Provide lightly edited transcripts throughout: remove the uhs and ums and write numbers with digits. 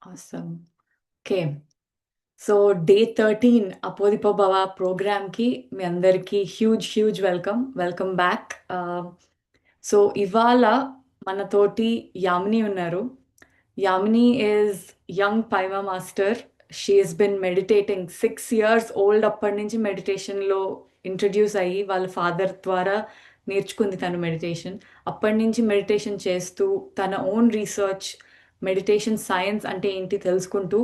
Awesome. Okay. So day 13 అపోదిపో భవ ప్రోగ్రామ్కి మీ అందరికీ హ్యూజ్ వెల్కమ్ బ్యాక్. సో ఇవాళ మనతోటి యామిని ఉన్నారు. యామిని ఈజ్ యంగ్ పైమా master. She has been meditating 6 years old. అప్పటి నుంచి మెడిటేషన్లో ఇంట్రడ్యూస్ అయ్యి వాళ్ళ ఫాదర్ ద్వారా నేర్చుకుంది తను మెడిటేషన్. అప్పటి నుంచి మెడిటేషన్ చేస్తూ తన ఓన్ రీసెర్చ్ మెడిటేషన్ సైన్స్ అంటే ఏంటి తెలుసుకుంటూ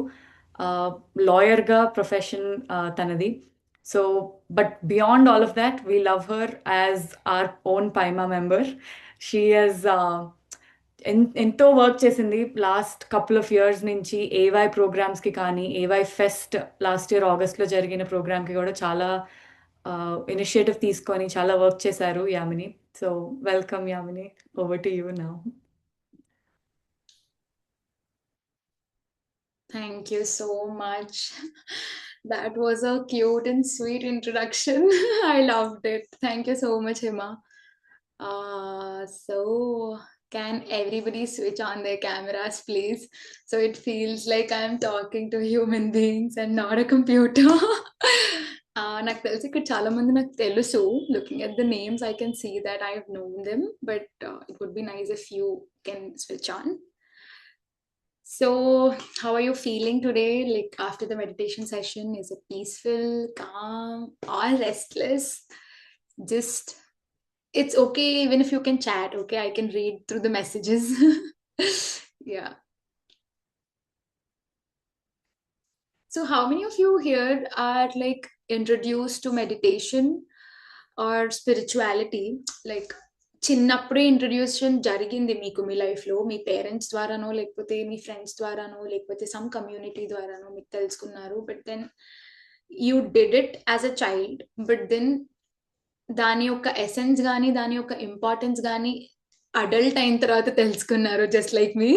లాయర్గా ప్రొఫెషన్ తనది. So but beyond all of that we love her as our own పైమా మెంబర్. షీ హెస్ ఎంతో వర్క్ చేసింది లాస్ట్ కపుల్ ఆఫ్ ఇయర్స్ నుంచి. ఏవై ప్రోగ్రామ్స్కి కానీ ఏవై ఫెస్ట్ లాస్ట్ ఇయర్ ఆగస్ట్లో జరిగిన ప్రోగ్రామ్కి కూడా చాలా ఇనిషియేటివ్ తీసుకొని చాలా వర్క్ చేశారు Yamini. So welcome Yamini, over to you now. Thank you so much. That was a cute and sweet introduction. I loved it. Thank you so much, Hima. So can everybody switch on their cameras, please? So it feels like I'm talking to human beings and not a computer. నాకు తెలిసి ఇక్కడ చాలా మంది నాకు తెలుసు. Looking at the names, I can see that I've known them, but it would be nice if you can switch on. So, how are you feeling today? Like after the meditation session, is it peaceful, calm, or restless? Just, it's okay even if you can chat, okay? I can read through the messages. Yeah. So, how many of you here are like introduced to meditation or spirituality? Like, చిన్నప్పుడే introduction జరిగింది మీకు మీ లైఫ్లో, మీ parents ద్వారానో లేకపోతే మీ friends ద్వారానో లేకపోతే some community ద్వారానో మీకు తెలుసుకున్నారు. But then you did it as a child, but then దాని యొక్క ఎసెన్స్ కానీ దాని యొక్క ఇంపార్టెన్స్ కానీ అడల్ట్ అయిన తర్వాత తెలుసుకున్నారు, just like me.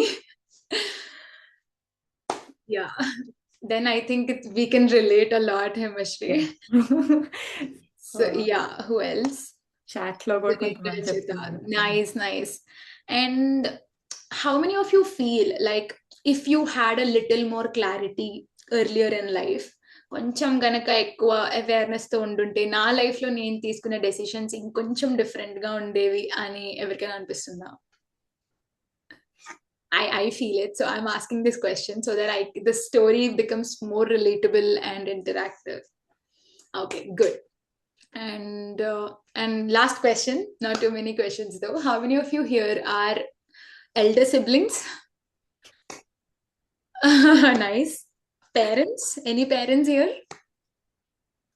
Yeah, then I think we can relate a lot, Hemashri. So yeah, who else? Chat లో కూడా కొంతమంది చెప్తున్నారు. Nice. And how many of you feel like if you had a little more clarity earlier in life, కొంచెం గనక ఎక్కువ awareness తో ఉండుంటే నా లైఫ్ లో నేను తీసుకునే డెసిషన్స్ ఇంకొంచెం డిఫరెంట్ గా ఉండేవి అని ఎవరికైనా అనిపిస్తుందా? I feel it, so I'm asking this question so that the story becomes more relatable and interactive. Okay, good. And last question, not too many questions though. How many of you here are elder siblings? Nice. Parents? Any parents here?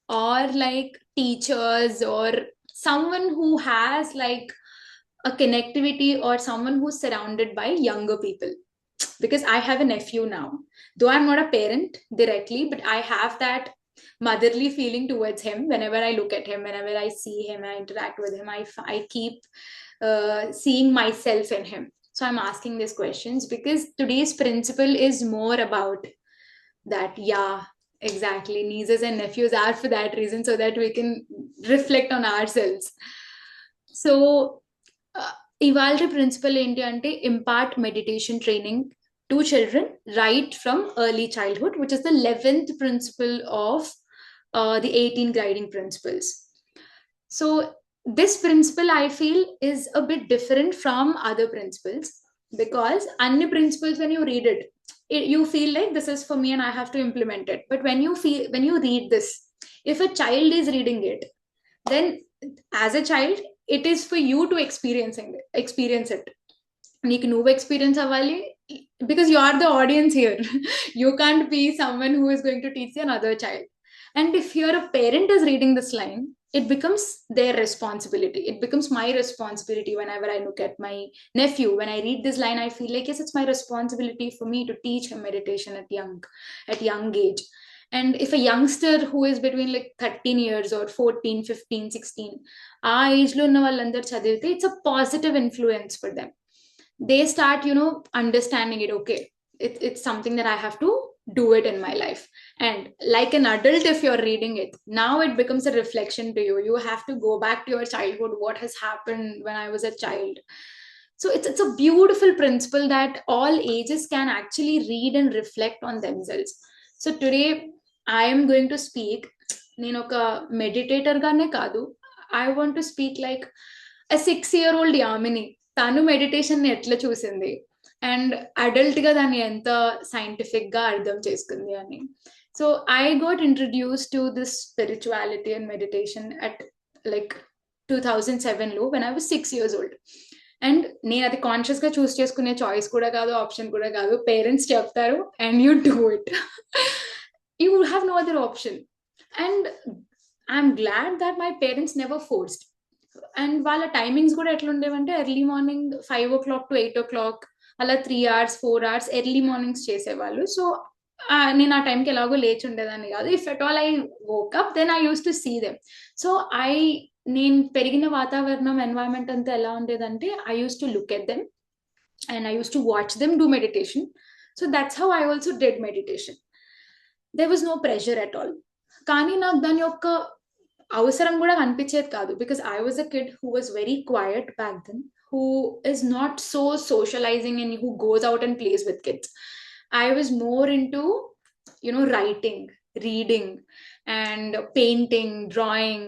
Or like teachers or someone who has like a connectivity or someone who's surrounded by younger people? Because I have a nephew now, though I'm not a parent directly, but I have that motherly feeling towards him. Whenever I look at him, whenever I see him, I interact with him, I keep seeing myself in him. So I'm asking these questions because today's principle is more about that. Yeah, exactly, nieces and nephews are for that reason, so that we can reflect on ourselves. So ఇవాళ principle ఏంటి అంటే impart meditation training to children right from early childhood, which is the 11th principle of the 18 guiding principles. So this principle I feel is a bit different from other principles, because any principles, when you read it, you feel like this is for me and I have to implement it. But when you read this, if a child is reading it, then as a child it is for you to experience it. నీకు నువ్వు experience అవ్వాలి, because you are the audience here. You can't be someone who is going to teach another child. And if you're a parent is reading this line, it becomes their responsibility. It becomes my responsibility. Whenever I look at my nephew, when I read this line, I feel like yes, it's my responsibility for me to teach him meditation at young age. And if a youngster who is between like 13 years or 14, 15, 16, ఆ age లో ఉన్న వాళ్ళందరూ చదివితే it's a positive influence for them. They start understanding it. Okay, it's something that I have to do it in my life. And like an adult, if you're reading it now, it becomes a reflection to you. You have to go back to your childhood. What has happened when I was a child? So it's a beautiful principle that all ages can actually read and reflect on themselves. So today I am going to speak, నేను ఒక meditator గానే కాదు, I want to speak like a 6 year old Yamini. తను meditation ని ఎట్లా చూసింది and adult గా దాన్ని ఎంత సైంటిఫిక్ గా అర్థం చేసుకుంది అని. So I got introduce to this spirituality and meditation at like 2007 లో when I was 6 years old. And నేను అది కాన్షియస్ గా చూస్ చేసుకునే చాయిస్ కూడా కాదు, ఆప్షన్ కూడా కాదు. పేరెంట్స్ చెప్తారు and you do it. You have no other option. And I'm glad that my parents never forced. And వాళ్ళ టైమింగ్స్ కూడా ఎట్లుండేవంటే early morning 5 o'clock to 8 o'clock, అలా 3 hours 4 hours ఎర్లీ మార్నింగ్స్ చేసేవాళ్ళు. సో నేను ఆ టైంకి ఎలాగో లేచి ఉండేదాన్ని కాదు. If at all I woke up then I use to see them. So నేను పెరిగిన వాతావరణం ఎన్వైరన్మెంట్ అంతా ఎలా ఉండేదంటే I use to look at them and I use to watch them do meditation. So that's how I also did meditation. There was no pressure at all. కానీ నాకు దాని యొక్క అవసరం కూడా అనిపించేది కాదు, because I was a kid who was very quiet back then, who is not so socializing and who goes out and plays with kids. I was more into, writing, reading, and painting, drawing.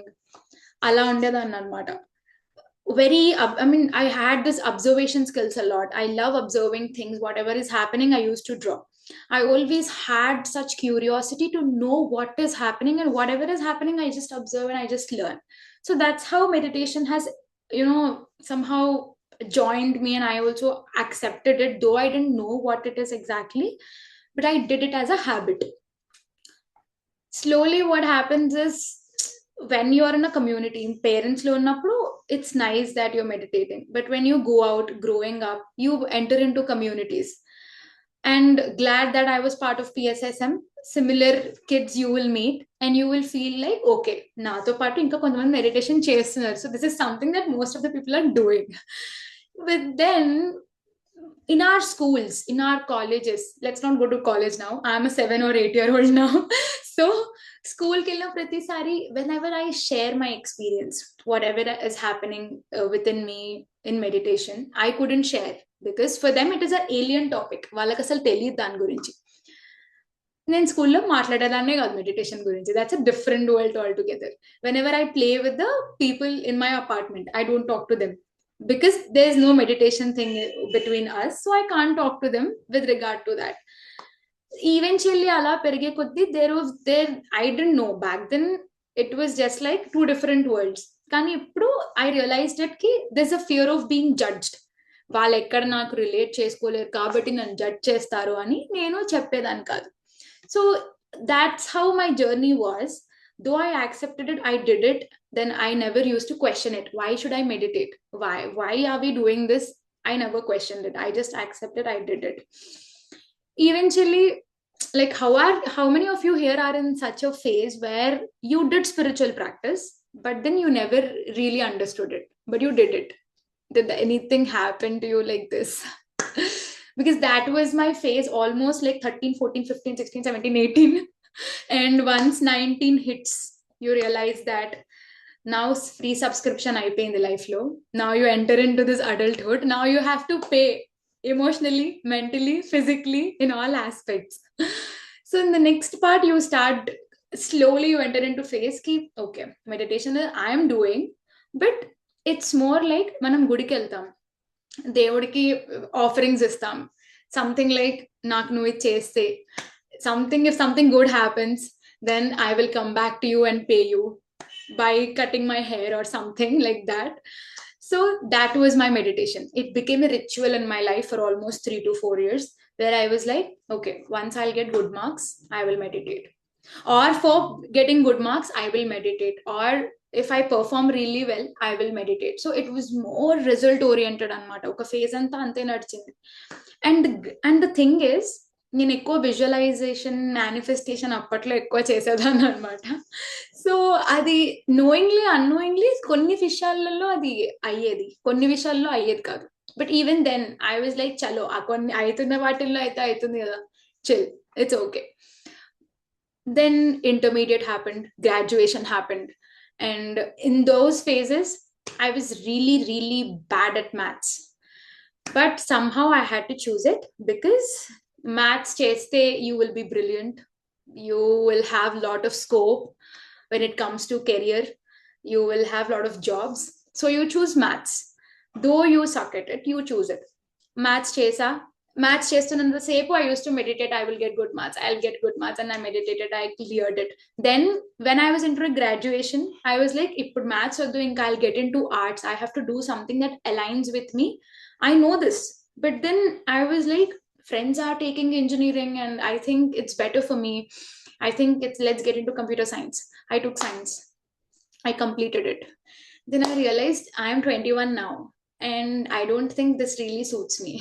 Ala undedanni annamata. I had this observation skills a lot. I love observing things. Whatever is happening, I used to draw. I always had such curiosity to know what is happening, and whatever is happening, I just observe and I just learn. So that's how meditation has, somehow joined me, and I also accepted it, though I didn't know what it is exactly, but I did it as a habit. Slowly what happens is, when you are in a community, parents lo unnappudu it's nice that you're meditating, but when you go out growing up, you enter into communities. And glad that I was part of PSSM. Similar kids you will meet and you will feel like, okay, nato paatu inka kontamandi meditation chestunaru, so this is something that most of the people are doing. But then in our schools, in our colleges, let's not go to college now, I'm a 7 or 8 year old now. So school ki na pratisari, whenever I share my experience, whatever is happening within me in meditation, I couldn't share because for them it is an alien topic. వాళ్ళకి అసలు తెలియదు దాని గురించి. నేను స్కూల్లో మాట్లాడేదాన్నే కాదు meditation గురించి. That's a different world all together. When ever I play with the people in my apartment, I don't talk to them because there is no meditation thing between us, so I can't talk to them with regard to that. Eventually ala perige koddi there I didn't know back then, it was just like two different worlds. Kani ippudu I realized that ki there's a fear of being judged. వాళ్ళు ఎక్కడ నాకు relate చేసుకోలేరు కాబట్టి నన్ను judge చేస్తారు అని నేను చెప్పేదాన్ని కాదు. So that's how my journey was. Though I accepted it, I did it, then I never used to question it. Why should I meditate? Why are we doing this? I never questioned it. I just accepted, I did it. Eventually, like how many of you here are in such a phase where you did spiritual practice, but then you never really understood it, but you did it? Did anything happen to you like this? Because that was my phase almost like 13, 14, 15, 16, 17, 18. And once 19 hits, you realize that now free subscription అయిపోయింది life లో. Now you enter into this adulthood. Now you have to pay emotionally, mentally, physically, in all aspects. So in the next part, you start slowly, you enter into phase ki okay, meditation I am doing, but it's more like మనం గుడికి వెళ్తాం, దేవుడికి offerings ఇస్తాం, something like నాకు నువ్వు ఇది చేస్తే if something good happens, then I will come back to you and pay you by cutting my hair or something like that. So that was my meditation. It became a ritual in my life for almost 3 to 4 years, where I was like, okay, once I'll get good marks, I will meditate. Or for getting good marks, I will meditate. Or if I perform really well, I will meditate. So it was more result oriented anamata. Oka phase anta ante nadchindi. And the thing is, నేను ఎక్కువ visualisation, manifestation అప్పట్లో ఎక్కువ చేసేదాన్ని అనమాట. So అది knowingly unknowingly కొన్ని విషయాలలో అది అయ్యేది, కొన్ని విషయాల్లో అయ్యేది కాదు. But even then I was like చలో ఆ కొన్ని అవుతున్న వాటిల్లో అయితే అవుతుంది కదా, chill, it's okay. Then intermediate happened, graduation happened, and in those phases I was really, really bad at maths. But somehow I had to choose it because maths cheste you will be brilliant, you will have a lot of scope when it comes to career, you will have a lot of jobs, so you choose maths. Though you suck at it, you choose it. Maths chesa, maths చేస్తున్నంతసేపు I used to meditate, I will get good maths, I'll get good maths, and I meditated, I cleared it. Then when I was into graduation, I was like, ఇప్పుడు maths వద్దు, ఇంకా I'll get into arts, I have to do something that aligns with me. I know this. But then I was like, friends are taking engineering and I think it's better for me. I think it's, let's get into computer science. I took science. I completed it. Then I realized I am 21 now and I don't think this really suits me.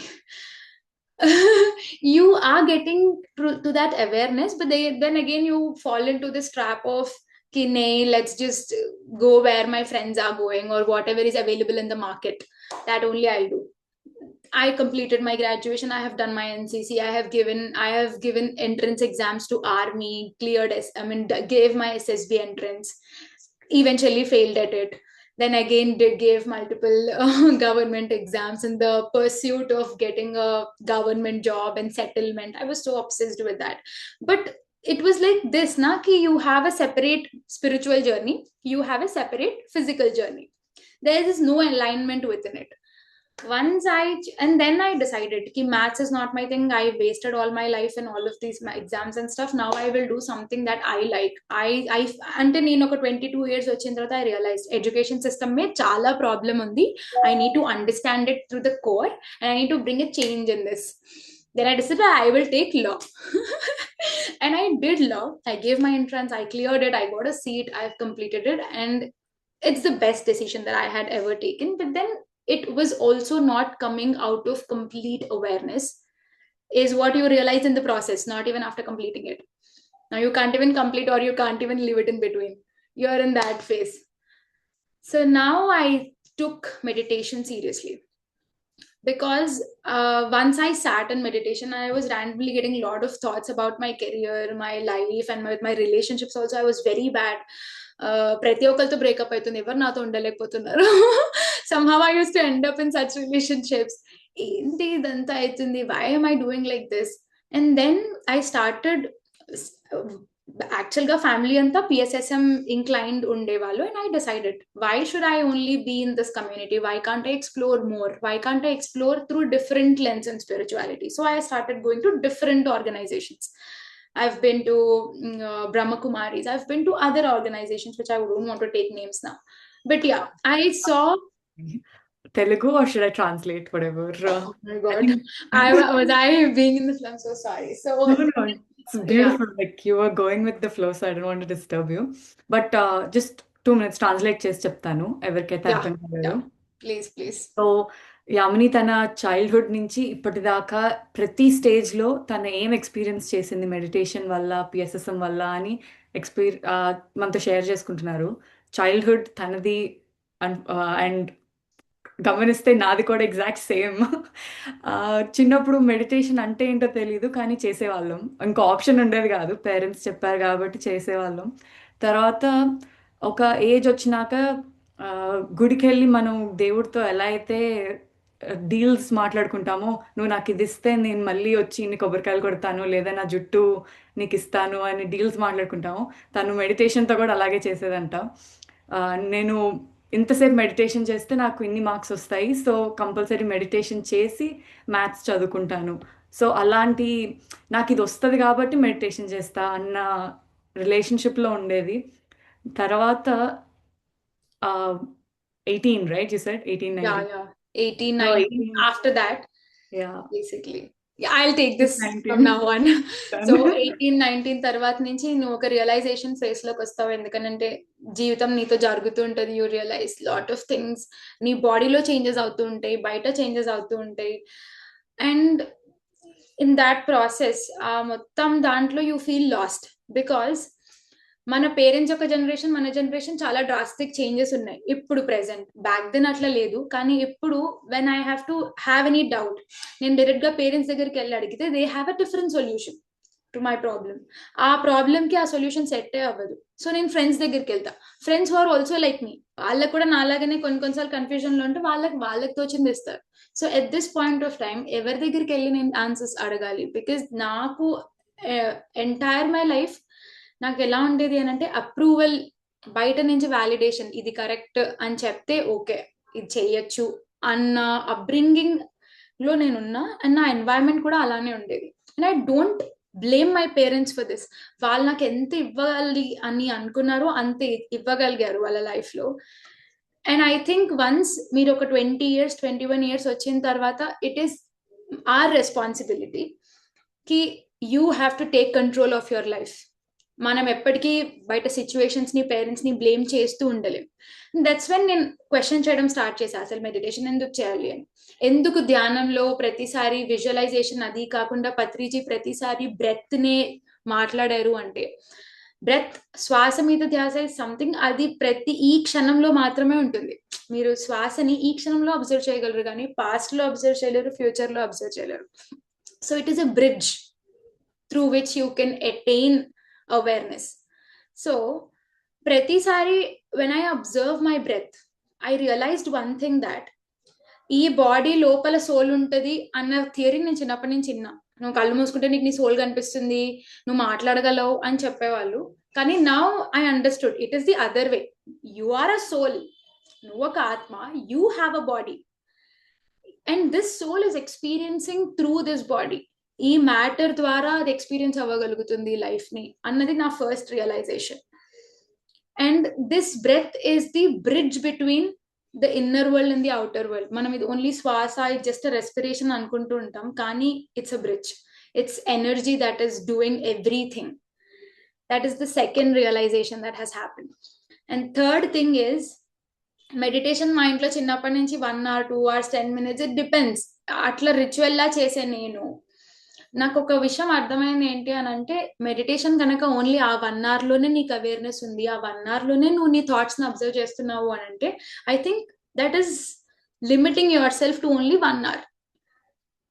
You are getting to that awareness, but then again you fall into this trap of ki nahi, let's just go where my friends are going or whatever is available in the market, that only I'll do. I completed my graduation, I have done my NCC, I have given entrance exams to army, cleared gave my SSB entrance, eventually failed at it. Then again gave multiple government exams in the pursuit of getting a government job and settlement. I was so obsessed with that. But it was like this na, ki you have a separate spiritual journey, you have a separate physical journey, there is no alignment within it. And then I decided ki maths is not my thing, I wasted all my life in all of these exams and stuff, now I will do something that I like. I అంటే నేను ఒక 22 years వచ్చిన తర్వాత I realized education system మే చాలా problem ఉంది, I need to understand it through the core and I need to bring a change in this. Then I decided I will take law. And I did law, I gave my entrance, I cleared it, I got a seat, I've completed it, and it's the best decision that I had ever taken. But then it was also not coming out of complete awareness, is what you realize in the process, not even after completing it. Now you can't even complete or you can't even leave it in between, you're in that phase. So now I took meditation seriously because once I sat in meditation, I was randomly getting a lot of thoughts about my career, my life, and with my relationships also I was very bad. ప్రతి ఒక్కరితో breakup అవుతుంది, ఎవరు నాతో ఉండలేకపోతున్నారు. Somehow I used to end up in such relationships. ఏంటి ఇదంతా అవుతుంది, why am I doing like this? And then I started, యాక్చువల్గా family అంతా పిఎస్ఎస్ఎం ఇంక్లైన్డ్ ఉండేవాళ్ళు, and I decided why should I only be in this community, why can't I explore more, why can't I explore through different lens and spirituality. So I started going to different organizations. I've been to Brahma Kumaris, I've been to other organizations which I don't want to take names now. But yeah, I saw Telugu, or should I translate whatever? Oh my God. Was I being in the film? So sorry. So No, it's beautiful. Like you were going with the flow, so I don't want to disturb you. But just 2 minutes translate చేసి చెప్తాను ఎవరికైతే Yeah, అర్థం కాలేదు. please. So Yamini తన childhood నుంచి ఇప్పటిదాకా ప్రతి స్టేజ్లో తన ఏం ఎక్స్పీరియన్స్ చేసింది మెడిటేషన్ వల్ల, పిఎస్ఎస్ఎం వల్ల అని మనతో షేర్ చేసుకుంటున్నారు. చైల్డ్హుడ్ తనది అండ్ గమనిస్తే నాది కూడా ఎగ్జాక్ట్ సేమ్. చిన్నప్పుడు మెడిటేషన్ అంటే ఏంటో తెలీదు, కానీ చేసేవాళ్ళం. ఇంకో ఆప్షన్ ఉండేది కాదు, పేరెంట్స్ చెప్పారు కాబట్టి చేసేవాళ్ళం. తర్వాత ఒక ఏజ్ వచ్చినాక గుడికి వెళ్ళి మనం దేవుడితో ఎలా అయితే డీల్స్ మాట్లాడుకుంటామో, నువ్వు నాకు ఇది ఇస్తే నేను మళ్ళీ వచ్చి నీ కొబ్బరికాయలు కొడతాను, లేదా నా జుట్టు నీకు ఇస్తాను అని డీల్స్ మాట్లాడుకుంటాము, తను మెడిటేషన్తో కూడా అలాగే చేసేదంట. నేను ఇంతసేపు మెడిటేషన్ చేస్తే నాకు ఇన్ని మార్క్స్ వస్తాయి, సో కంపల్సరీ మెడిటేషన్ చేసి మ్యాథ్స్ చదువుకుంటాను, సో అలాంటి నాకు ఇది వస్తుంది కాబట్టి మెడిటేషన్ చేస్తా అన్న రిలేషన్షిప్లో ఉండేది. తర్వాత 18, right? You said 18, 19. Yeah. 18, 19. After that, Yeah. basically. Yeah, I'll take this 19. from now on. So 18, 19 తర్వాత నుంచి నువ్వు ఒక రియలైజేషన్ ఫేస్ లోకి వస్తావు. ఎందుకంటే జీవితం నీతో జరుగుతూ ఉంటుంది, you realize lot of things, నీ బాడీలో చేంజెస్ అవుతూ ఉంటాయి, బయట చేంజెస్ అవుతూ ఉంటాయి. అండ్ ఇన్ దాట్ ప్రాసెస్ మొత్తం దాంట్లో యూ ఫీల్ లాస్ట్, బికాస్ మన పేరెంట్స్ యొక్క జనరేషన్, మన జనరేషన్ చాలా డ్రాస్టిక్ చేంజెస్ ఉన్నాయి ఇప్పుడు ప్రెసెంట్. బ్యాక్ దెన్ అట్లా లేదు, కానీ ఇప్పుడు when I have to have any doubt, నేను డైరెక్ట్ గా పేరెంట్స్ దగ్గరికి వెళ్ళి అడిగితే they have a different solution. To my problem. ఆ ప్రాబ్లమ్కి ఆ సొల్యూషన్ సెట్ అవ్వదు. సో నేను ఫ్రెండ్స్ దగ్గరికి వెళ్తా. ఫ్రెండ్స్ ఆర్ ఆల్సో లైక్ మీ, వాళ్ళకు కూడా నాలాగానే కొన్నిసార్లు కన్ఫ్యూజన్లో ఉంటే వాళ్ళకి తోచింది ఇస్తారు. So at this point of time ఎవరి దగ్గరికి వెళ్ళి నేను ఆన్సర్స్ అడగాలి? బికాజ్ నాకు ఎంటైర్ మై లైఫ్ నాకు ఎలా ఉండేది అని అంటే, అప్రూవల్, బయట నుంచి వ్యాలిడేషన్, ఇది కరెక్ట్ అని చెప్తే ఓకే ఇది చెయ్యొచ్చు అన్న అప్బ్రింగింగ్ లో నేనున్నా. అండ్ నా ఎన్వైరన్మెంట్ కూడా అలానే ఉండేది. And I don't blame my parents for this. వాళ్ళు నాకు ఎంత ఇవ్వాలి అని అనుకున్నారో అంత ఇవ్వగలిగారు వాళ్ళ లైఫ్ లో. అండ్ ఐ థింక్ వన్స్ మీరు ఒక 20 years 21 years వచ్చిన తర్వాత ఇట్ ఈస్ ఆర్ రెస్పాన్సిబిలిటీ కి you have to take control of your life. మనం ఎప్పటికీ బయట సిచ్యువేషన్స్ ని పేరెంట్స్ ని బ్లేమ్ చేస్తూ ఉండలేం. దట్స్ వెన్ నేను క్వశ్చన్ చేయడం స్టార్ట్ చేశాను, అసలు మెడిటేషన్ ఎందుకు చేయాలి అని. ఎందుకు ధ్యానంలో ప్రతిసారి విజువలైజేషన్ అది కాకుండా పత్రిజీ ప్రతిసారి బ్రెత్ నే మాట్లాడారు అంటే, బ్రెత్, శ్వాస మీద ధ్యాస ఇస్ సంథింగ్, అది ఈ క్షణంలో మాత్రమే ఉంటుంది. మీరు శ్వాసని ఈ క్షణంలో అబ్జర్వ్ చేయగలరు కానీ పాస్ట్ లో అబ్జర్వ్ చేయలేరు, ఫ్యూచర్ లో అబ్జర్వ్ చేయలేరు. So it is a bridge through which you can attain awareness. So pratisari when I observe my breath, I realized one thing, that ఈ బాడీ లోపల సోల్ ఉంటది అన్న థియరీ నేను చిన్నప్పటి నుంచి విన్నా. నువ్వు కళ్ళు మూసుకుంటే నీకు నీ సోల్ కనిపిస్తుంది, నువ్వు మాట్లాడగలవు అని చెప్పేవాళ్ళు. కానీ now I understood it is the other way. You are a soul, నువ్వు ఒక ఆత్మ, you have a body and this soul is experiencing through this body. ఈ మ్యాటర్ ద్వారా అది ఎక్స్పీరియన్స్ అవ్వగలుగుతుంది లైఫ్ ని అన్నది నా first realization. And this breath is the bridge between the inner world and the outer world. మనం ఇది only శ్వాస, ఇది జస్ట్ రెస్పిరేషన్ అనుకుంటూ ఉంటాం, కానీ it's a bridge. It's energy that is doing everything. That is the second realization that has happen. And third thing is, meditation మా ఇంట్లో చిన్నప్పటి నుంచి 1 hour 2 hours 10 minutes it depends అట్లా రిచువల్ లా చేసే నేను, నాకు ఒక విషయం అర్థమైంది ఏంటి అని అంటే, మెడిటేషన్ కనుక ఓన్లీ ఆ 1 hour లోనే నీకు అవేర్నెస్ ఉంది, ఆ 1 hour లోనే నువ్వు నీ థాట్స్ ని అబ్జర్వ్ చేస్తున్నావు అని అంటే, I think that is limiting your self to only 1 hour.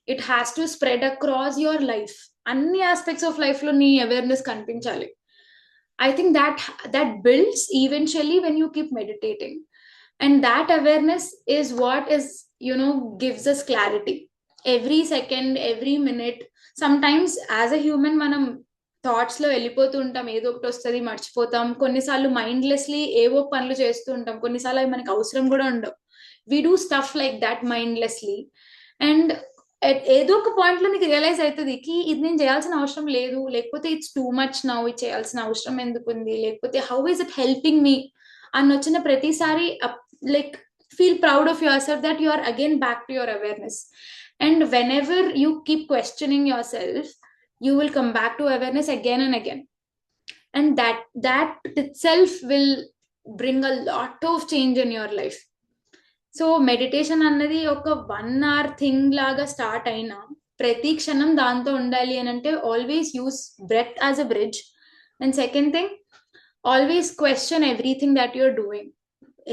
It has to spread across your life. అన్ని ఆస్పెక్ట్స్ ఆఫ్ లైఫ్ లో నీ అవేర్నెస్ కనిపించాలి. I think that builds eventually when you keep meditating, and that awareness is what is, gives us clarity every second, every minute. Sometimes as a human మనం thoughts లో వెళ్ళిపోతూ ఉంటాం, ఏదో ఒకటి వస్తుంది, మర్చిపోతాం. కొన్నిసార్లు మైండ్లెస్లీ ఏవో పనులు చేస్తూ ఉంటాం, కొన్నిసార్లు అవి మనకి అవసరం కూడా ఉండవు. We do stuff like that mindlessly. And ఏదో ఒక పాయింట్ లో నీకు రియలైజ్ అవుతుంది కి ఇది నేను చేయాల్సిన అవసరం లేదు, లేకపోతే ఇట్స్ టూ మచ్ నౌ, ఇది చేయాల్సిన అవసరం ఎందుకు ఉంది, లేకపోతే how is it helping me అని వచ్చిన ప్రతిసారి like feel proud of yourself that you are again back to your awareness. And whenever you keep questioning yourself, you will come back to awareness again and again, and that itself will bring a lot of change in your life. So meditation అన్నది ఒక 1 hour thing లాగా start అయినా, ప్రతి క్షణం దాంతో ఉండాలి అని అంటే always use breath as a bridge. And second thing, always question everything that you're doing.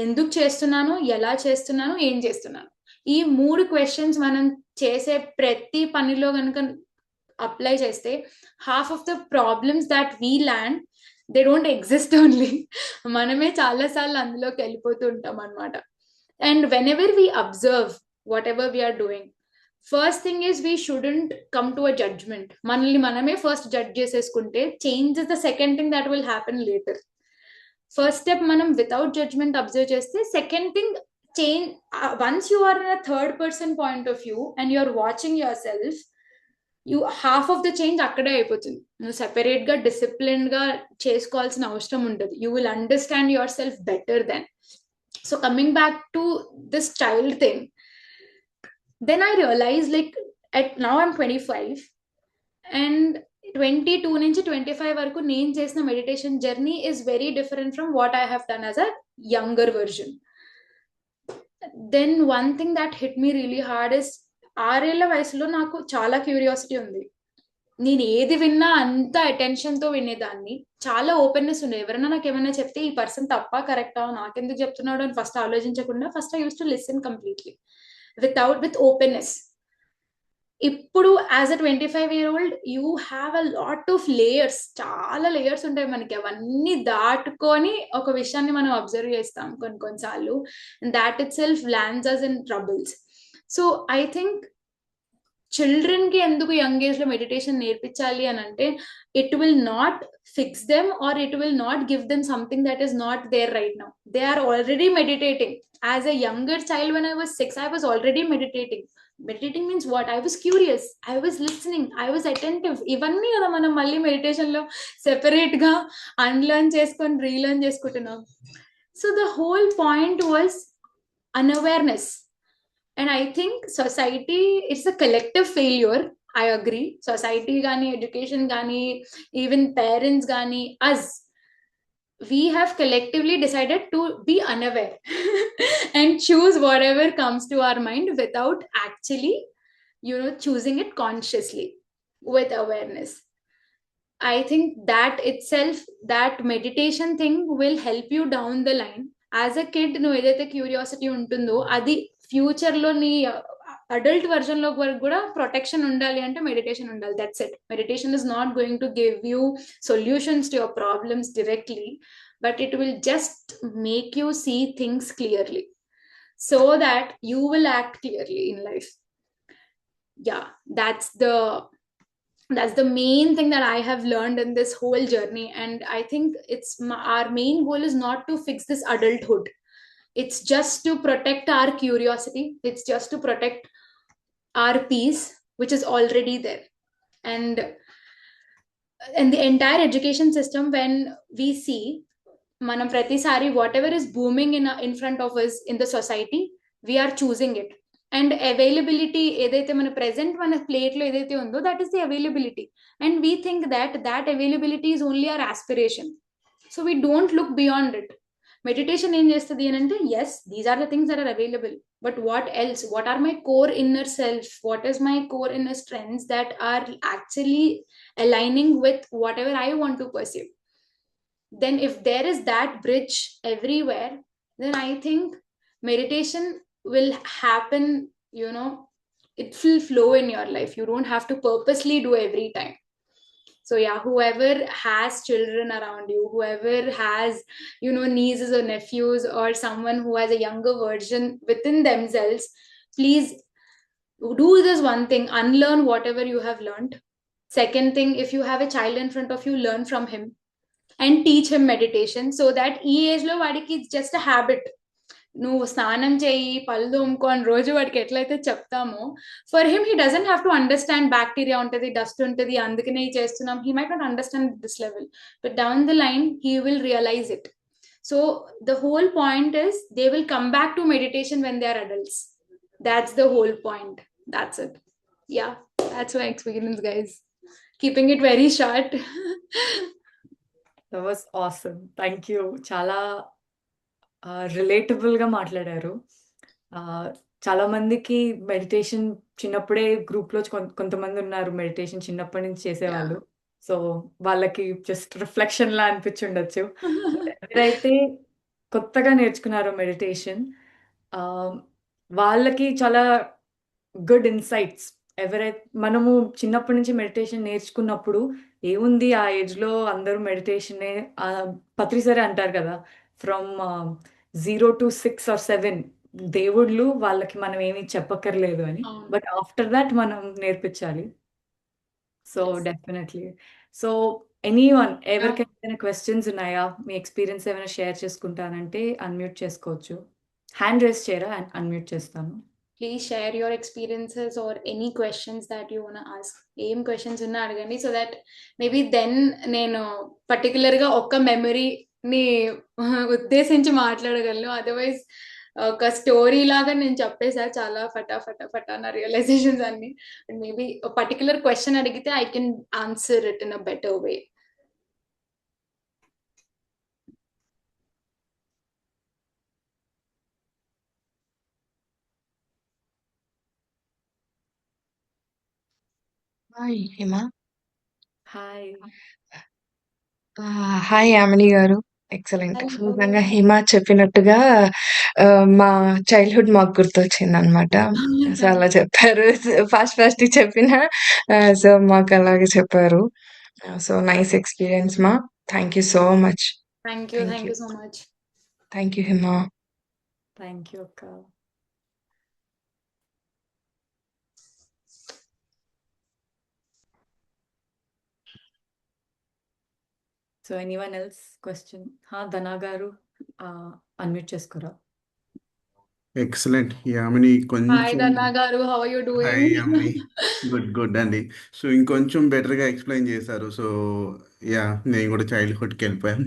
ఎందుకు చేస్తున్నాను, ఎలా చేస్తున్నాను, ఏం చేస్తున్నాను, ఈ 3 క్వశ్చన్స్ మనం చేసే ప్రతి పనిలో కనుక అప్లై చేస్తే, half of the problems that we land, they don't exist only. మనమే చాలా సార్లు అందులోకి వెళ్ళిపోతూ ఉంటాం అనమాట. And whenever we observe whatever we're doing, first thing is we shouldn't come to a judgement. మనల్ని మనమే ఫస్ట్ జడ్జ్ చేసేసుకుంటే change is the second thing that will happen later. First step మనం without judgement observe చేస్తే, second thing change. Once you are in a third person point of view and you are watching yourself, half of the change అక్కడే అయిపోతుంది. నువ్వు separate గా discipline గా చేసుకోవాల్సిన అవసరం ఉంటుంది. You will understand yourself better then. So coming back to this child thing, then I realize like at now I'm 25 and 22 నుంచి 25 వరకు నేను చేసిన meditation journey is very different from what I have done as a younger version. Then one thing that hit me really hard is, 6 ఏళ్ల వయసులో నాకు చాలా curiosity ఉంది. నేను ఏది విన్నా అంత అటెన్షన్ తో వినేదాన్ని, చాలా ఓపెన్నెస్ ఉండే. ఎవరైనా నాకు ఏమైనా చెప్తే ఈ పర్సన్ తప్ప కరెక్టా, నాకెందుకు చెప్తున్నాడు అని ఫస్ట్ ఆలోచించకుండా first I use to listen completely with openness. ఇప్పుడు as a 25-year-old you have a lot of layers, చాలా లేయర్స్ ఉంటాయి మనకి. అవన్నీ దాటుకొని ఒక విషయాన్ని మనం అబ్జర్వ్ చేస్తాం కొన్ని కొన్నిసార్లు. That itself lands us in troubles. So I think children కి ఎందుకు యంగ్ ఏజ్ లో మెడిటేషన్ నేర్పించాలి అని అంటే, it will not fix them or it will not give them something that is not there right now. They are already meditating. As a younger child when I was 6 I was already meditating. Meditating means what? I was curious, I was listening, I was attentive. ఇవన్నీ కదా మనం మళ్ళీ meditation లో separate గా unlearn చేసుకొని relearn చేసుకుంటున్నాం. So the whole point was unawareness. And I think society, it's a collective failure. I agree. Society gani, education gani, even parents gani, us, we have collectively decided to be unaware and choose whatever comes to our mind without actually, choosing it consciously with awareness. I think that itself, that meditation thing will help you down the line. As a kid నువ్వు ఏదైతే curiosity ఉంటుందో అది future లో నీ adult version లో వరకు కూడా protection ఉండాలి అంటే మెడిటేషన్ ఉండాలి. That's it. Meditation is not going to give you solutions to your problems directly, but it will just make you see things clearly so that you will act clearly in life. Yeah, that's the main thing that I have learned in this whole journey. And I think our main goal is not to fix this adulthood. It's just to protect our curiosity, it's just to protect our peace, which is already there. And the entire education system, when we see manam pratisari whatever is booming in front of us in the society, we are choosing it. And availability ఏదైతే మన present మన plate లో ఏదైతే ఉందో, that is the availability. And we think that availability is only our aspiration, so we don't look beyond it. Meditation ఏం చేస్తుంది అని అంటే, yes, these are the things that are available, but what else? What are my core inner self? What is my core inner strengths that are actually aligning with whatever I want to pursue? Then if there is that bridge everywhere, then I think meditation will happen. It will flow in your life. You don't have to purposely do every time. So yeah, whoever has children around you, whoever has nieces or nephews, or someone who has a younger version within themselves, please do this one thing: unlearn whatever you have learned. Second thing, if you have a child in front of you, learn from him and teach him meditation, so that ఈ age లో వాడికి it's just a habit. నువ్వు స్నానం చేయి, పళ్ళు తోముకో అని రోజు వాడికి ఎట్లయితే చెప్తామో, for him he doesn't have to understand bacteria ఉంటుంది, డస్ట్ ఉంటుంది, అందుకనే చేస్తున్నాం. He might not understand this level, but down the line he will realise it. So the whole point is they will come back to meditation when they are adults. That's the whole point. That's it. Yeah, that's my experience, guys. Keeping it very short. That was awesome. Thank you. చాలా రిలేటబుల్గా మాట్లాడారు. చాలా మందికి meditation చిన్నప్పుడే గ్రూప్లో కొంతమంది ఉన్నారు meditation చిన్నప్పటి నుంచి చేసేవాళ్ళు. సో వాళ్ళకి జస్ట్ రిఫ్లెక్షన్ లా అనిపించుండొచ్చు. ఎవరైతే కొత్తగా నేర్చుకున్నారో మెడిటేషన్, వాళ్ళకి చాలా గుడ్ ఇన్సైట్స్. మనము చిన్నప్పటి నుంచి మెడిటేషన్ నేర్చుకున్నప్పుడు ఏముంది ఆ ఏజ్లో అందరూ మెడిటేషనే, పత్రి సరే అంటారు కదా, ఫ్రమ్ 0 to 6 or 7 దేవుళ్ళు, వాళ్ళకి మనం ఏమి చెప్పక్కర్లేదు అని. బట్ ఆఫ్టర్ దాట్ మనం నేర్పించాలి. So definitely. సో ఎనీవన్, ఎవరికైనా ఏదైనా క్వశ్చన్స్ ఉన్నాయా? మీ ఎక్స్పీరియన్స్ ఏమైనా షేర్ చేసుకుంటానంటే అన్మ్యూట్ చేసుకోవచ్చు. హ్యాండ్ రేస్ చేయరా? అన్మ్యూట్ చేస్తాను. Please share your experiences or any questions that you want to ask. ఏం క్వశ్చన్స్ ఉన్నా అడగండి, సో దట్ మేబీ దెన్ నేను పర్టికులర్గా ఒక్క మెమరీని ఉద్దేశించి మాట్లాడగలను. అదర్వైజ్ ఒక స్టోరీ లాగా నేను చెప్పేసా చాలా ఫటా నా రియలైజేషన్స్ అన్ని. మేబీ పర్టికులర్ క్వశ్చన్ అడిగితే I can answer it in a better way. Hi Hema. Hi. Hi Yamini గారు. ఎక్సలెంట్. And నిజంగా హిమ చెప్పినట్టుగా మా చైల్డ్‌హుడ్ మాకు గుర్తొచ్చిందనమాట. సో, thank అలా చెప్పారు. ఫాస్ట్ ఫాస్ట్‌గా చెప్పినా సో, మాకలాగే చెప్పారు. సో, నైస్ ఎక్స్‌పీరియన్స్ మా. Thank you so much. thank you. Thank Thank you. you so much. Thank you Hima. Thank you అక్క. So anyone else question? Dhana garu unmute చేసుకోరా? ఎక్సలెంట్. యామిని Hi, కొంచెం Dana Garu. How are you hi doing? Yamini. Good good అండి. So ఇంకొంచెం బెటర్గా explain చేశారు. So yeah నేను కూడా చైల్డ్హుడ్కి వెళ్ళిపోయాను.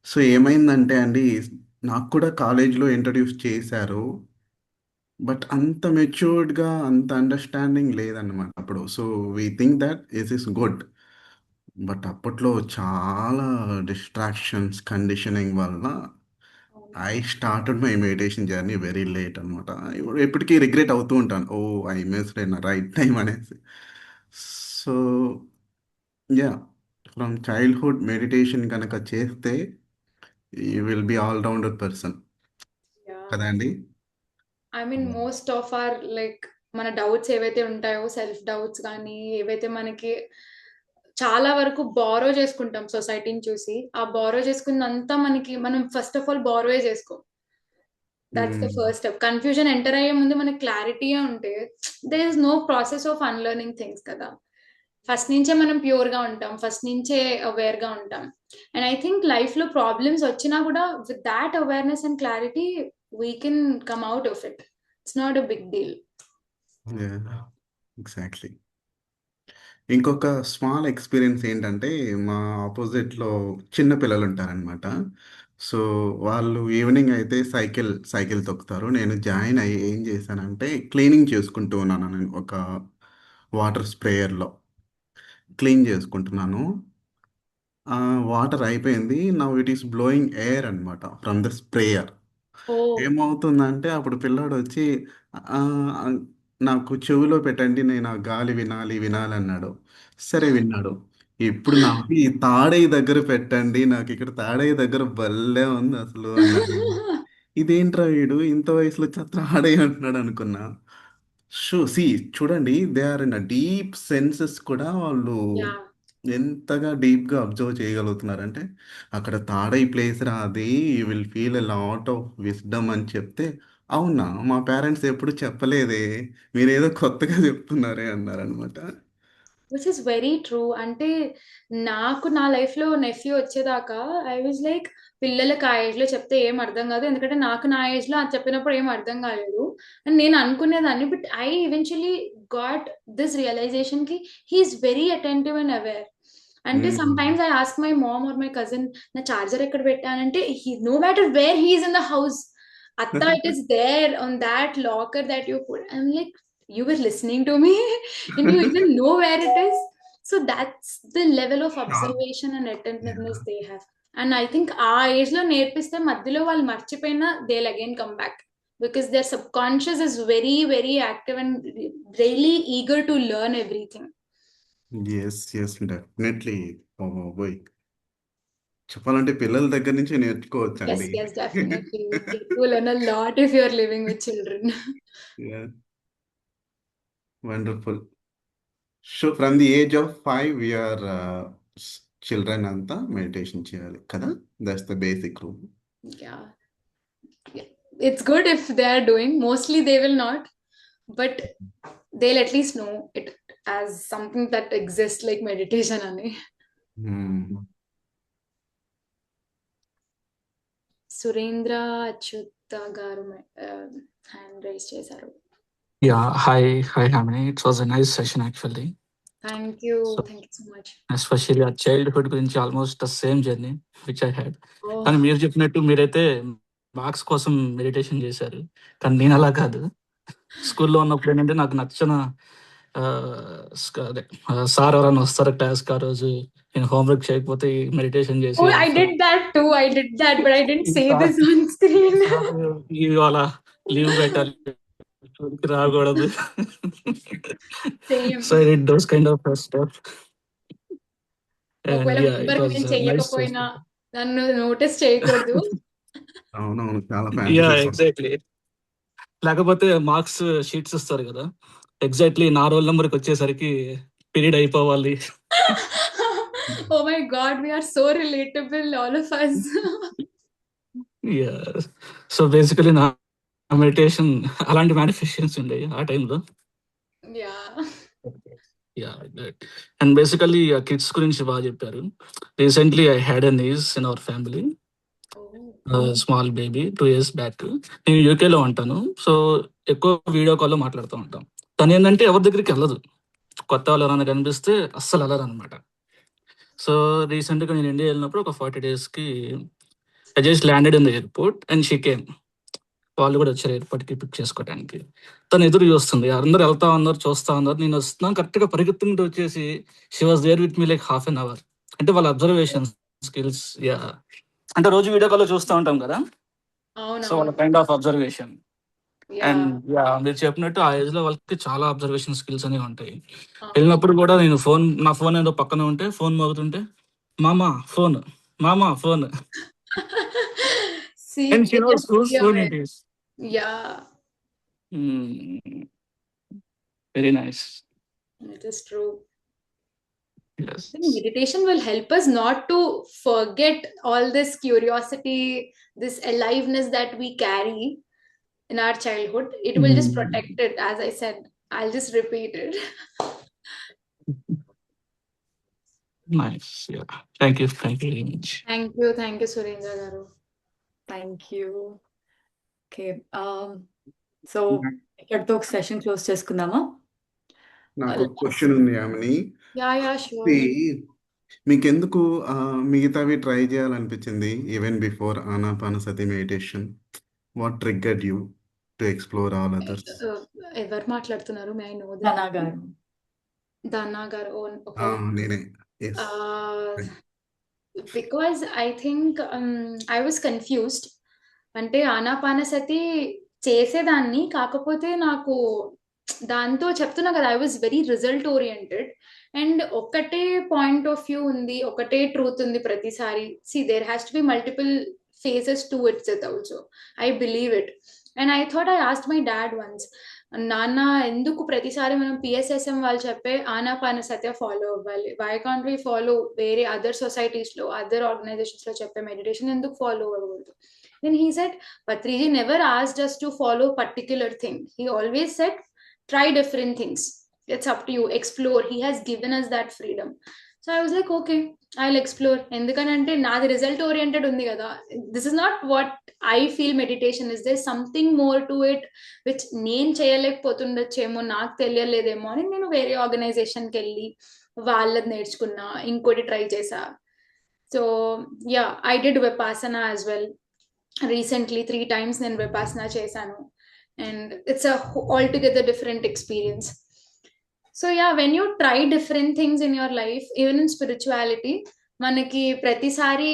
సో ఏమైందంటే అండి, నాకు కూడా కాలేజ్లో ఇంట్రడ్యూస్ చేశారు. బట్ అంత మెచ్యూర్డ్గా అంత అండర్స్టాండింగ్ లేదన్నమాట అప్పుడు. So we think that is good. But అప్పట్లో చాలా డిస్ట్రాక్షన్స్ కండిషనింగ్ వల్ల I started my meditation journey very late అనమాట. ఎప్పటికీ రిగ్రెట్ అవుతూ ఉంటాను, oh I missed in right time అనేసి. So yeah, from childhood meditation కనుక చేస్తే you will be all rounder person Yeah. కదా అండి. I mean, most of our like మన డౌట్స్ ఏవైతే ఉంటాయో, సెల్ఫ్ డౌట్స్ కానీ ఏవైతే మనకి చాలా వరకు బారో చేసుకుంటాం సొసైటీని చూసి. ఆ బారో చేసుకున్నంతా మనకి మనం ఫస్ట్ ఆఫ్ ఆల్ బారోయే చేసుకో. That's the first step. Confusion enter అయ్యే ముందు మనకి క్లారిటీగా ఉంటే there is no process of unlearning things కదా. ఫస్ట్ నుంచే మనం ప్యూర్గా ఉంటాం, ఫస్ట్ నుంచే అవేర్గా ఉంటాం. అండ్ ఐ థింక్ లైఫ్లో ప్రాబ్లమ్స్ వచ్చినా కూడా with that awareness and clarity we can come out of it. It's not a big deal. Exactly. ఇంకొక స్మాల్ ఎక్స్పీరియన్స్ ఏంటంటే, మా ఆపోజిట్లో చిన్న పిల్లలు ఉంటారనమాట. సో వాళ్ళు ఈవినింగ్ అయితే సైకిల్ సైకిల్ తొక్కుతారు. నేను జాయిన్ అయ్యి ఏం చేశానంటే క్లీనింగ్ చేసుకుంటూ ఉన్నాను. నేను ఒక వాటర్ స్ప్రేయర్లో క్లీన్ చేసుకుంటున్నాను. వాటర్ అయిపోయింది. Now it is blowing air అనమాట ఫ్రమ్ ద స్ప్రేయర్. ఓ ఏమవుతుందంటే అప్పుడు పిల్లాడు వచ్చి "ఆ, ఆ, నాకు చెవిలో పెట్టండి, నేను ఆ గాలి వినాలి వినాలి" అన్నాడు. సరే విన్నాడు. ఇప్పుడు నాకు ఈ తాడై దగ్గర పెట్టండి, నాకు ఇక్కడ తాడై దగ్గర భలే ఉంది అసలు అన్నాడు. ఇదేంట్రా వీడు ఇంత వయసులో తాడై అంటున్నాడు అనుకున్నా. సి చూడండి, they are in deep senses కూడా వాళ్ళు యా ఎంతగా డీప్గా అబ్జర్వ్ చేయగలుగుతున్నారంటే, అక్కడ తాడై ప్లేస్ రా అది, you will feel a lot of wisdom అని చెప్తే, అవునా మా పేరెంట్స్ ఎప్పుడు చెప్పలేదే, మీరేదో కొత్తగా చెప్తున్నారే అన్నారనమాట. Which is very true. అంటే నాకు నా లైఫ్లో నెఫ్యూ వచ్చేదాకా ఐ వాజ్ లైక్ పిల్లలకి ఆ ఏజ్లో చెప్తే ఏం అర్థం కాదు, ఎందుకంటే నాకు నా ఏజ్లో అది చెప్పినప్పుడు ఏం అర్థం కాలేదు అని నేను అనుకునేదాన్ని. But I eventually got this realisation కి he's very attentive and aware. అంటే sometimes I ask my mom or my cousin, నా చార్జర్ ఎక్కడ పెట్టానంటే no matter where he's in the house, అత్త it is there on that locker that you put. I'm like, you were listening to me and you even know where it is. So that's the level of observation and attentiveness they have. And I think ఆ age లో నేర్పిస్తే మధ్యలో వాళ్ళు మర్చిపోయినా they'll again come back because their subconscious is very very active and really eager to learn everything. Yes yes definitely. పోయి చెప్పాలంటే పిల్లల దగ్గర నుంచి నేర్చుకోవచ్చు Yes, అండి. yes, definitely you get to learn a lot if you're living with children. Wonderful. So from the age of 5 we're children అంతా meditation చేయాలి కదా, that's the basic rule. Yeah, it's good if they are doing. Mostly they will not, but they'll at least know it as something that exists like meditation ani. Surendra Achyuta garu hand raise chesaru. Yeah, hi, Hamini. It was a nice session actually. Thank you. So, Thank you so much. especially ఆ childhood గురించి almost the same journey which I had. Oh, కానీ మీరు చెప్పినట్టు మీరైతే marks కోసం meditation చేశారు, కానీ నేను అలా కాదు. స్కూల్లో ఉన్నప్పుడు ఏంటంటే నాకు నచ్చిన అదే సార్ ఎవరైనా వస్తారు క్లాస్కి, ఆ రోజు నేను హోంవర్క్ చేయకపోతే మెడిటేషన్ చేసి I did that too. I did that, but I didn't say this on screen. ఇవాళ లీవ్ పెట్టాలి, స్కూల్కి రాకూడదు. Same. So I did those kind of stuff. And ఒకవేళ yeah, it హోంవర్క్ was నేను a nice చెయ్యకపోయినా session. నన్ను notice చేయకూడదు. అవునవును, చాలా యా ఫ్యాంటసీస్ ఉంటాయి. ఎగ్జాక్ట్లీ. లేకపోతే మార్క్స్ షీట్స్ ఇస్తారు కదా, ఎగ్జాక్ట్లీ నా రోల్ నెంబర్కి వచ్చేసరికి పీరియడ్ అయిపోవాలి. Oh my God, we are so relatable, all of us. Yeah. So basically నా మెడిటేషన్ అలాంటి మేనిఫెస్టేషన్స్ ఉండేవి ఆ టైంలో. Yeah. Yeah, and basically kids గురించి బాగా చెప్పారు. Recently I had a niece in our family, Oh. Small baby 2 years back. నేను యూకేలో ఉంటాను, సో ఎక్కువ వీడియో కాల్లో మాట్లాడుతూ ఉంటాం. తను ఏంటంటే ఎవరి దగ్గరికి వెళ్ళదు, కొత్త వాళ్ళు ఎవరైనా కనిపిస్తే అస్సలు వెళ్ళరు అనమాట. సో రీసెంట్గా నేను ఇండియా వెళ్ళినప్పుడు ఒక 40 daysకి I just landed in the airport and she came. వాళ్ళు కూడా వచ్చారు ఎయిర్పోర్ట్కి పిక్ చేసుకోవడానికి. తను ఎదురు చూస్తుంది, అందరూ వెళ్తా ఉన్నారు, చూస్తా ఉన్నారు. నేను వస్తున్నాను కరెక్ట్గా పరిగెత్తుకుంటూ వచ్చేసి she was there with me like ½ hour. అంటే వాళ్ళ అబ్జర్వేషన్ స్కిల్స్. యా, అంటే రోజు వీడియో కాల్లో చూస్తూ ఉంటాం కదా, సో వాళ్ళ అవునవును. Kind of observation. And Yeah. Yeah, మీరు చెప్పినట్టు ఆ ఏజ్ లో వాళ్ళకి చాలా అబ్జర్వేషన్ స్కిల్స్ అనేవి ఉంటాయి. అవును. వెళ్ళినప్పుడు కూడా నేను నా ఫోన్ ఏదో పక్కన ఉంటే, ఫోన్ మోగుతుంటే మామా ఫోన్, మామా phone, See, and she they knows are who's very phone aware. It is. Yeah, very nice. it is true. Yes. I think meditation will help us not to forget all this curiosity, this aliveness that we carry in our childhood. It will just protect it, as I said. I'll just repeat it. Nice. Yeah. Thank you. Thank you very much. Thank you, Surendra garu. Thank you. Okay, so ఇక్కడితో ఒక session close చేసుకుందామా? నాకు ఒక question ఉంది ఆమెని. Yeah, sure. మీకెందుకు మిగతావి try చేయాలనిపించింది even before Anapanasati meditation? What triggered you to explore all others? ఎవరు మాట్లాడుతున్నారు? మే ఐ నో ధనా గారు. Dana garu. Okay. నేనే. Yes. Because I think I was confused. అంటే ఆనాపానసతి చేసేదాన్ని, కాకపోతే నాకు దాంతో చెప్తున్నా కదా, I was very result oriented. And ఒకటే పాయింట్ ఆఫ్ వ్యూ ఉంది, ఒకటే ట్రూత్ ఉంది ప్రతిసారి. See there has to be multiple faces to it's also. I believe it. And I thought I asked my dad once, నాన్న ఎందుకు ప్రతిసారి మనం PSSM వాళ్ళు చెప్పే ఆనాపానసతి ఫాలో అవ్వాలి? వై కాంట్ వి ఫాలో వేరే అదర్ సొసైటీస్ లో, అదర్ ఆర్గనైజేషన్స్ లో చెప్పే మెడిటేషన్ ఎందుకు ఫాలో అవ్వకూడదు? Then he said, Patriji never asked us to follow particular thing. He always said, try different things. It's up to you. Explore. He has given us that freedom. So I was like, okay, I'll explore. ఎందుకనంటే నాది result oriented ఉంది కదా. This is not what I feel meditation is. There's something more to it which నేను చేయలేకపోతుండొచ్చేమో, నాకు తెలియలేదేమో అని నేను వేరే ఆర్గనైజేషన్కి వెళ్ళి వాళ్ళది నేర్చుకున్నా, ఇంకోటి ట్రై చేసా. So yeah, I did Vipassana as well. Recently 3 times నేను విపాసన చేశాను, and it's a altogether different experience. So yeah, when you try different things in your life, even in spirituality, మనకి ప్రతిసారి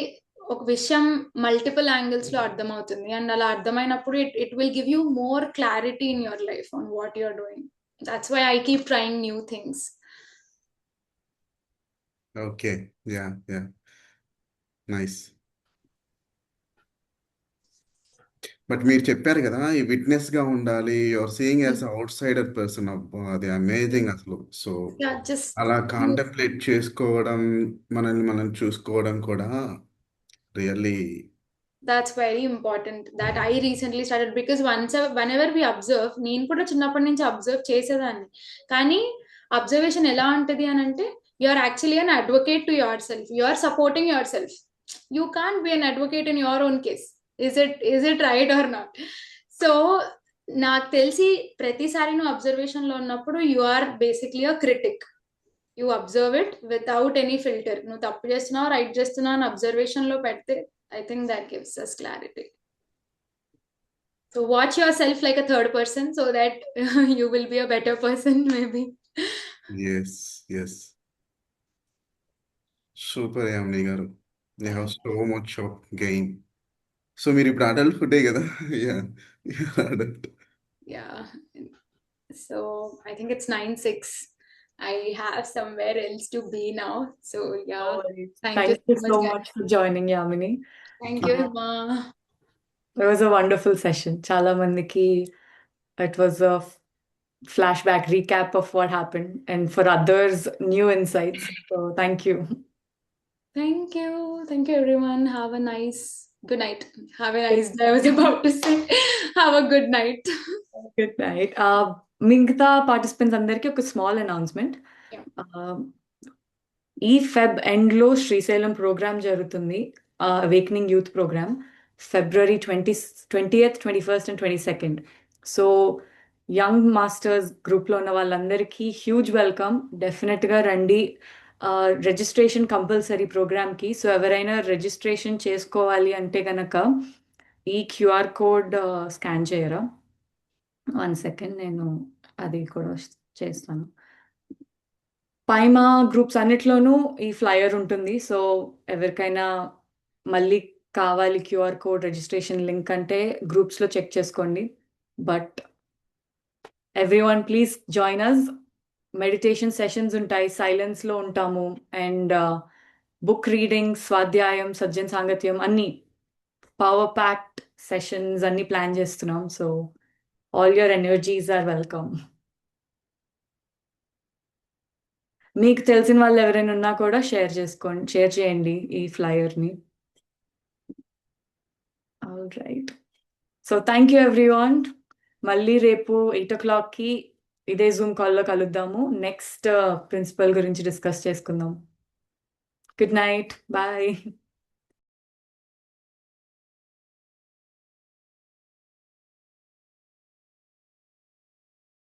ఒక విషయం మల్టిపుల్ యాంగిల్స్ లో అర్థమవుతుంది. అండ్ అలా అర్థమైనప్పుడు it will give you more clarity in your life on what you're doing. That's why I keep trying new things. Okay. Yeah, nice. But మీరు చెప్పారు కదా, ఈ విట్నెస్ గా ఉండాలి, your seeing as outside person. అబ్బా, అది amazing అసలు. So Yeah, just అలా కాంటెంప్లేట్ చేసుకోవడం, మనల్ని మనం చూసుకోవడం కూడా really. that's very important that I recently started, because whenever we observe, నేను కూడా చిన్నప్పటి నుంచి అబ్జర్వ్ చేసేదాన్ని. కానీ అబ్జర్వేషన్ ఎలా ఉంటది అని అంటే, you are actually an advocate to yourself. You are supporting yourself. You can't be an advocate in your own case. is it right or not? So నాకు తెలిసి ప్రతిసారి నువ్వు అబ్జర్వేషన్ లో ఉన్నప్పుడు you are basically a critic. You observe it without any filter. నువ్వు తప్పు చేస్తున్నావు, right చేస్తున్నావు అని అబ్జర్వేషన్ లో పెడితే I think that gives us clarity. So watch yourself like a third person so that you will be a better person, maybe. Yes. Super Yamini garu. You have so much of gain. So మీరు ఇప్పుడు అడల్ట్హుడే కదా? Yeah, adult. Yeah. So I think it's 9/6. I have somewhere else to be now. So No yeah, worries. thank you Thank you so much, so guys. much for joining, Yamini. Thank you, Uh, Ma. it was a wonderful session. Chala mandiki, it was a flashback recap of what happened, and for others, new insights. So thank you. Thank you. Thank you, everyone. Have a nice good night. Have a nice day. I was about to say, have a good night. Good night. మిగతా participants అందరికీ ఒక small announcement. Yeah. ఈ Feb ఎండ్లో Srisailam programme జరుగుతుంది, awakening youth programme, February 20th, 21st and 22nd. So young masters గ్రూప్లో ఉన్న వాళ్ళందరికీ huge welcome. డెఫినెట్గా రండి. రిజిస్ట్రేషన్ కంపల్సరీ ప్రోగ్రామ్కి. సో ఎవరైనా రిజిస్ట్రేషన్ చేసుకోవాలి అంటే కనుక ఈ క్యూఆర్ కోడ్ స్కాన్ చేయరా? 1 సెకండ్, నేను అది కూడా చేస్తాను. పైమా గ్రూప్స్ అన్నిట్లోనూ ఈ ఫ్లైయర్ ఉంటుంది. సో ఎవరికైనా మళ్ళీ కావాలి క్యూఆర్ కోడ్ రిజిస్ట్రేషన్ లింక్ అంటే గ్రూప్స్లో చెక్ చేసుకోండి. But everyone please join us. Meditation sessions ఉంటాయి, సైలెన్స్లో ఉంటాము, అండ్ బుక్ రీడింగ్, స్వాధ్యాయం, సజ్జన్ సాంగత్యం అన్నీ పవర్ ప్యాక్డ్ సెషన్స్ అన్నీ ప్లాన్ చేస్తున్నాం. So all your energies are welcome. మీకు తెలిసిన వాళ్ళు ఎవరైనా ఉన్నా కూడా షేర్ చేయండి ఈ ఫ్లైయర్ని. All right. So thank you everyone. మళ్ళీ రేపు 8 o'clockకి ఇదే జూమ్ కాల్లో కలుద్దాము. నెక్స్ట్ ప్రిన్సిపల్ గురించి డిస్కస్ చేసుకుందాం. Good night, bye.